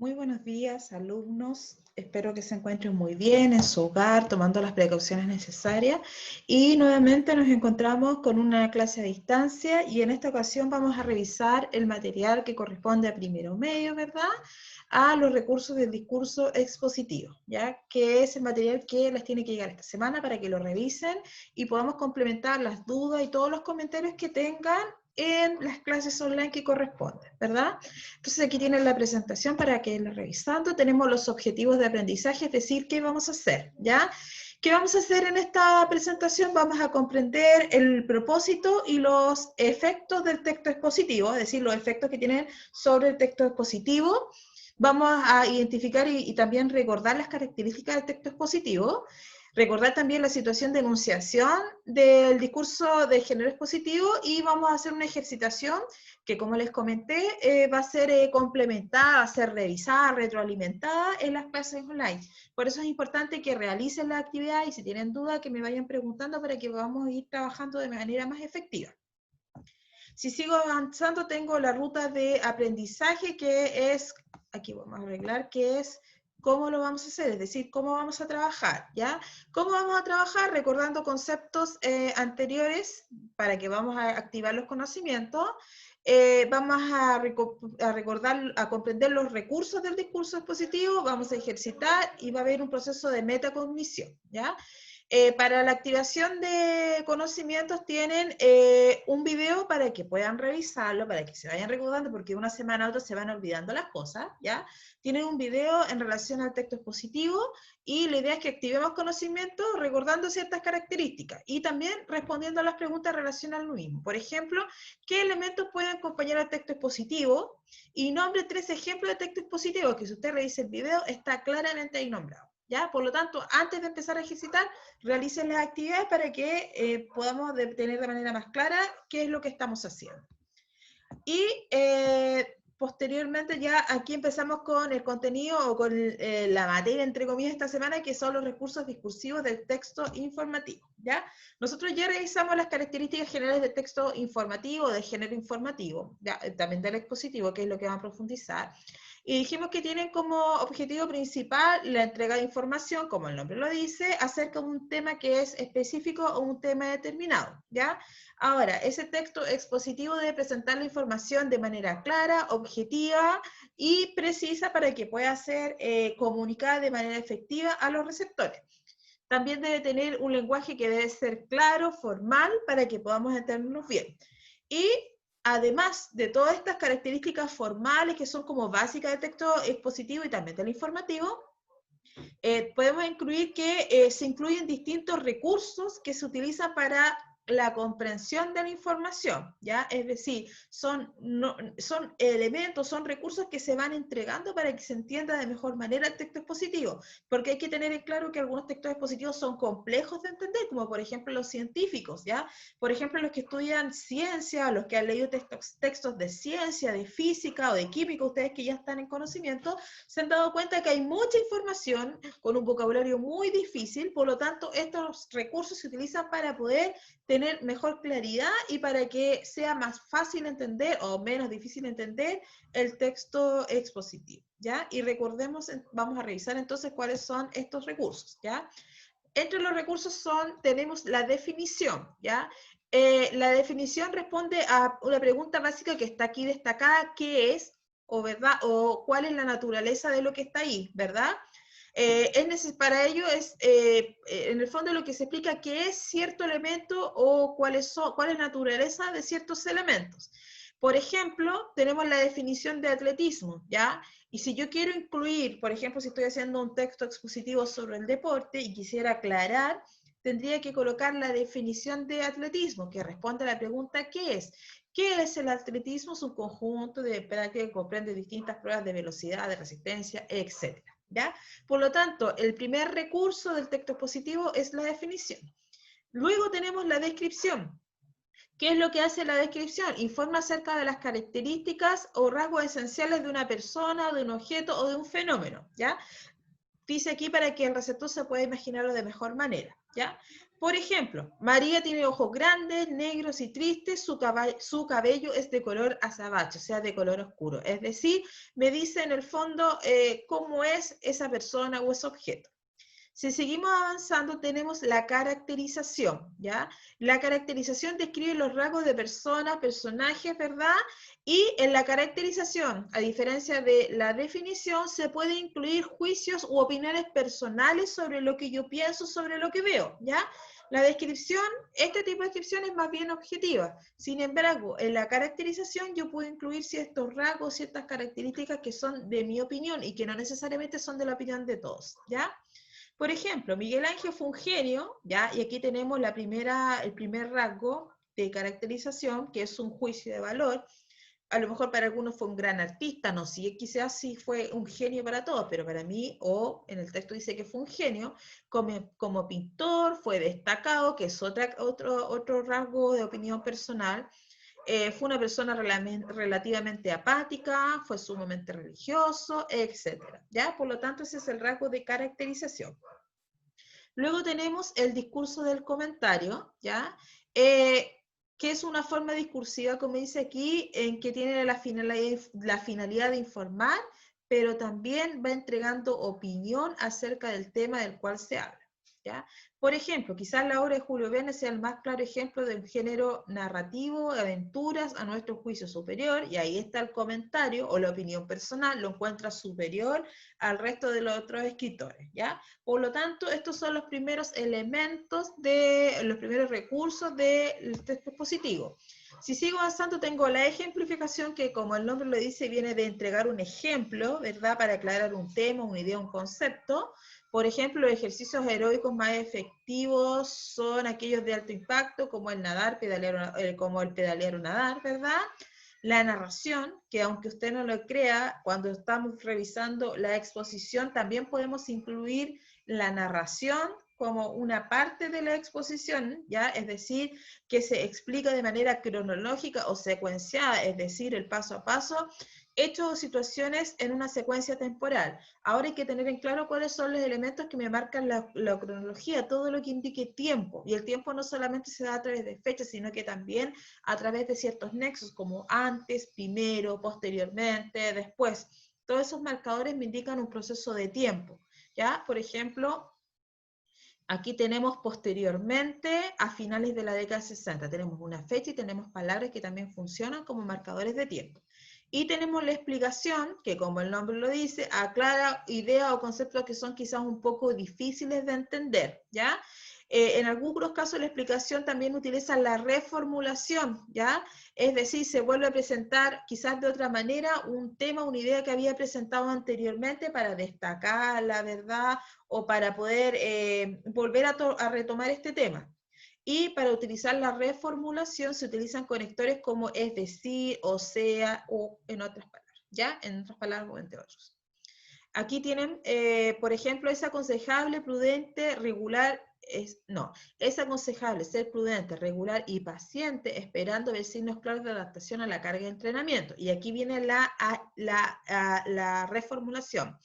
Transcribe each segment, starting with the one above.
Muy buenos días, alumnos. Espero que se encuentren muy bien en su hogar, tomando las precauciones necesarias. Y nuevamente nos encontramos con una clase a distancia y en esta ocasión vamos a revisar el material que corresponde a primero medio, ¿verdad? A los recursos del discurso expositivo, ¿ya? Que es el material que les tiene que llegar esta semana para que lo revisen y podamos complementar las dudas y todos los comentarios que tengan en las clases online que corresponden, ¿verdad? Entonces aquí tienen la presentación para que la revisando. Tenemos los objetivos de aprendizaje, es decir, ¿qué vamos a hacer? ¿Ya? ¿Qué vamos a hacer en esta presentación? Vamos a comprender el propósito y los efectos del texto expositivo, es decir, los efectos que tienen sobre el texto expositivo. Vamos a identificar y también recordar las características del texto expositivo. Recordar también la situación de enunciación del discurso de género expositivo y vamos a hacer una ejercitación que, como les comenté, va a ser complementada, va a ser revisada, retroalimentada en las clases online. Por eso es importante que realicen la actividad y si tienen dudas que me vayan preguntando para que podamos ir trabajando de manera más efectiva. Si sigo avanzando, tengo la ruta de aprendizaje que es, aquí vamos a arreglar, que es cómo lo vamos a hacer, es decir, cómo vamos a trabajar, ¿ya? ¿Cómo vamos a trabajar? Recordando conceptos anteriores para que vamos a activar los conocimientos. Vamos a recordar, a comprender los recursos del discurso expositivo, vamos a ejercitar y va a haber un proceso de metacognición, ¿ya? Para la activación de conocimientos tienen un video para que puedan revisarlo, para que se vayan recordando, porque una semana a otra se van olvidando las cosas, ¿ya? Tienen un video en relación al texto expositivo y la idea es que activemos conocimientos recordando ciertas características y también respondiendo a las preguntas relacionadas al mismo. Por ejemplo, ¿qué elementos pueden acompañar al texto expositivo? Y nombre 3 ejemplos de texto expositivo, que si usted revisa el video está claramente ahí nombrado. ¿Ya? Por lo tanto, antes de empezar a ejercitar, realicen las actividades para que podamos tener de manera más clara qué es lo que estamos haciendo. Y posteriormente ya aquí empezamos con el contenido o con la materia, entre comillas, esta semana, que son los recursos discursivos del texto informativo, ¿ya? Nosotros ya revisamos las características generales del texto informativo, de género informativo, ¿ya? También del expositivo, que es lo que vamos a profundizar. Y dijimos que tienen como objetivo principal la entrega de información, como el nombre lo dice, acerca de un tema que es específico o un tema determinado, ¿ya? Ahora, ese texto expositivo debe presentar la información de manera clara, objetiva y precisa para que pueda ser comunicada de manera efectiva a los receptores. También debe tener un lenguaje que debe ser claro, formal, para que podamos entendernos bien. Y además de todas estas características formales que son como básicas del texto expositivo y también del informativo, podemos incluir que se incluyen distintos recursos que se utilizan para la comprensión de la información, ¿ya? Es decir, son elementos, son recursos que se van entregando para que se entienda de mejor manera el texto expositivo, porque hay que tener en claro que algunos textos expositivos son complejos de entender, como por ejemplo los científicos, ¿ya? Por ejemplo, los que estudian ciencia, los que han leído textos de ciencia, de física o de química, ustedes que ya están en conocimiento, se han dado cuenta que hay mucha información con un vocabulario muy difícil, por lo tanto, estos recursos se utilizan para poder tener mejor claridad y para que sea más fácil entender o menos difícil entender el texto expositivo, ¿ya? Y recordemos, vamos a revisar entonces cuáles son estos recursos, ¿ya? Entre los recursos tenemos la definición, ¿ya? La definición responde a una pregunta básica que está aquí destacada, ¿qué es? O, ¿verdad? O cuál es la naturaleza de lo que está ahí, ¿verdad? Para ello en el fondo lo que se explica qué es cierto elemento o cuál es la naturaleza de ciertos elementos. Por ejemplo, tenemos la definición de atletismo, ¿ya? Y si yo quiero incluir, por ejemplo, si estoy haciendo un texto expositivo sobre el deporte y quisiera aclarar, tendría que colocar la definición de atletismo, que responde a la pregunta ¿qué es? ¿Qué es el atletismo? Es un conjunto de prácticas que comprende distintas pruebas de velocidad, de resistencia, etc. ¿Ya? Por lo tanto, el primer recurso del texto expositivo es la definición. Luego tenemos la descripción. ¿Qué es lo que hace la descripción? Informa acerca de las características o rasgos esenciales de una persona, de un objeto o de un fenómeno, ¿ya? Dice aquí para que el receptor se pueda imaginarlo de mejor manera. ¿ya? Por ejemplo, María tiene ojos grandes, negros y tristes, su cabello es de color azabache, o sea, de color oscuro. Es decir, me dice en el fondo cómo es esa persona o ese objeto. Si seguimos avanzando, tenemos la caracterización, ¿ya? La caracterización describe los rasgos de personas, personajes, ¿verdad? Y en la caracterización, a diferencia de la definición, se puede incluir juicios u opiniones personales sobre lo que yo pienso, sobre lo que veo, ¿ya? La descripción, este tipo de descripción es más bien objetiva. Sin embargo, en la caracterización yo puedo incluir ciertos rasgos, ciertas características que son de mi opinión y que no necesariamente son de la opinión de todos, ¿ya? Por ejemplo, Miguel Ángel fue un genio, ¿ya? Y aquí tenemos el primer rasgo de caracterización, que es un juicio de valor. A lo mejor para algunos fue un gran artista, no sé, quizás sí fue un genio para todos, pero para mí, o en el texto dice que fue un genio, como pintor fue destacado, que es otro rasgo de opinión personal. Fue una persona relativamente apática, fue sumamente religioso, etc. ¿Ya? Por lo tanto, ese es el rasgo de caracterización. Luego tenemos el discurso del comentario, ¿ya? Que es una forma discursiva, como dice aquí, en que tiene la finalidad de informar, pero también va entregando opinión acerca del tema del cual se habla, ¿ya? Por ejemplo, quizás la obra de Julio Verne sea el más claro ejemplo de un género narrativo, de aventuras, a nuestro juicio superior, y ahí está el comentario o la opinión personal, lo encuentra superior al resto de los otros escritores, ¿ya? Por lo tanto, estos son los primeros elementos, los primeros recursos del texto expositivo. Si sigo avanzando, tengo la ejemplificación que, como el nombre lo dice, viene de entregar un ejemplo, ¿verdad? Para aclarar un tema, una idea, un concepto. Por ejemplo, los ejercicios aeróbicos más efectivos son aquellos de alto impacto, como el nadar, como el pedalear o nadar, ¿verdad? La narración, que aunque usted no lo crea, cuando estamos revisando la exposición, también podemos incluir la narración como una parte de la exposición, ¿ya? Es decir, que se explica de manera cronológica o secuenciada, es decir, el paso a paso, hechos o situaciones en una secuencia temporal. Ahora hay que tener en claro cuáles son los elementos que me marcan la cronología, todo lo que indique tiempo. Y el tiempo no solamente se da a través de fechas, sino que también a través de ciertos nexos, como antes, primero, posteriormente, después. Todos esos marcadores me indican un proceso de tiempo, ¿ya? Por ejemplo, aquí tenemos posteriormente, a finales de la década 60, tenemos una fecha y tenemos palabras que también funcionan como marcadores de tiempo. Y tenemos la explicación, que como el nombre lo dice, aclara ideas o conceptos que son quizás un poco difíciles de entender, ¿ya? En algunos casos la explicación también utiliza la reformulación, ¿ya? Es decir, se vuelve a presentar quizás de otra manera un tema, una idea que había presentado anteriormente para destacar la verdad o para poder volver a retomar este tema. Y para utilizar la reformulación se utilizan conectores como es decir, o sea, o en otras palabras, ¿ya? En otras palabras o entre otros. Aquí tienen, por ejemplo, es aconsejable, prudente, regular, es aconsejable ser prudente, regular y paciente, esperando ver signos claros de adaptación a la carga de entrenamiento. Y aquí viene la reformulación.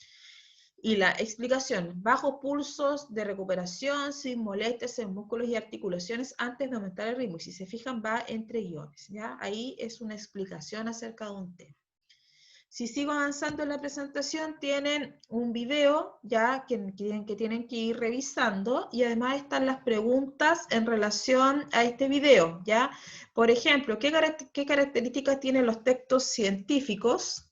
Y la explicación, bajo pulsos de recuperación, sin molestias en músculos y articulaciones antes de aumentar el ritmo. Y si se fijan, va entre guiones, ¿ya? Ahí es una explicación acerca de un tema. Si sigo avanzando en la presentación, tienen un video ya que tienen que ir revisando y además están las preguntas en relación a este video, ¿ya? Por ejemplo, ¿qué características tienen los textos científicos?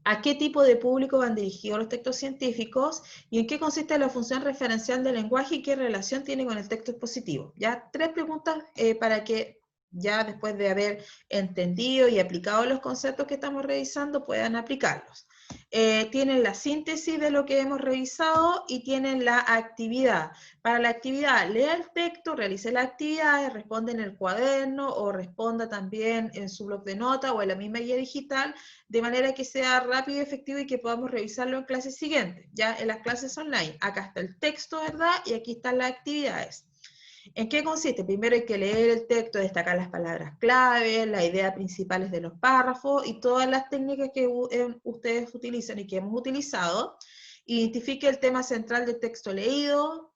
¿A qué tipo de público van dirigidos los textos científicos? ¿Y en qué consiste la función referencial del lenguaje y qué relación tiene con el texto expositivo? Ya, 3 preguntas para que ya después de haber entendido y aplicado los conceptos que estamos revisando puedan aplicarlos. Tienen la síntesis de lo que hemos revisado y tienen la actividad. Para la actividad, lea el texto, realice la actividad, responda en el cuaderno o responda también en su blog de notas o en la misma guía digital, de manera que sea rápido y efectivo y que podamos revisarlo en clases siguientes, ya en las clases online. Acá está el texto, ¿verdad? Y aquí están las actividades. ¿En qué consiste? Primero hay que leer el texto, destacar las palabras clave, las ideas principales de los párrafos y todas las técnicas que ustedes utilizan y que hemos utilizado. Identifique el tema central del texto leído,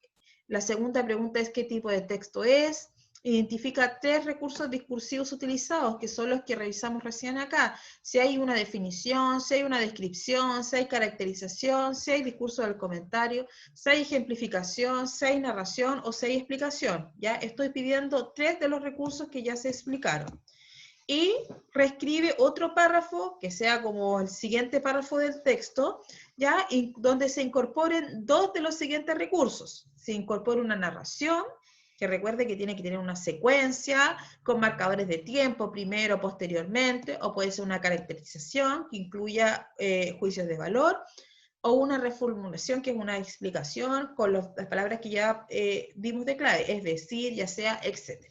La segunda pregunta es qué tipo de texto es. Identifica 3 recursos discursivos utilizados, que son los que revisamos recién acá. Si hay una definición, si hay una descripción, si hay caracterización, si hay discurso del comentario, si hay ejemplificación, si hay narración o si hay explicación. ¿Ya? Estoy pidiendo 3 de los recursos que ya se explicaron. Y reescribe otro párrafo que sea como el siguiente párrafo del texto, ¿ya? Y donde se incorporen 2 de los siguientes recursos. Se incorpora una narración, que recuerde que tiene que tener una secuencia con marcadores de tiempo, primero, posteriormente, o puede ser una caracterización que incluya juicios de valor, o una reformulación, que es una explicación con las palabras que ya dimos de clave, es decir, ya sea, etc.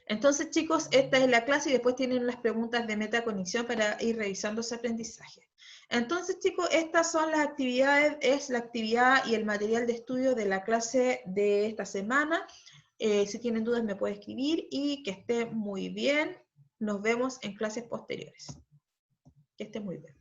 Entonces, chicos, esta es la clase y después tienen las preguntas de metaconexión para ir revisando ese aprendizaje. Entonces, chicos, estas son las actividades, es la actividad y el material de estudio de la clase de esta semana. Si tienen dudas me pueden escribir y que esté muy bien. Nos vemos en clases posteriores. Que esté muy bien.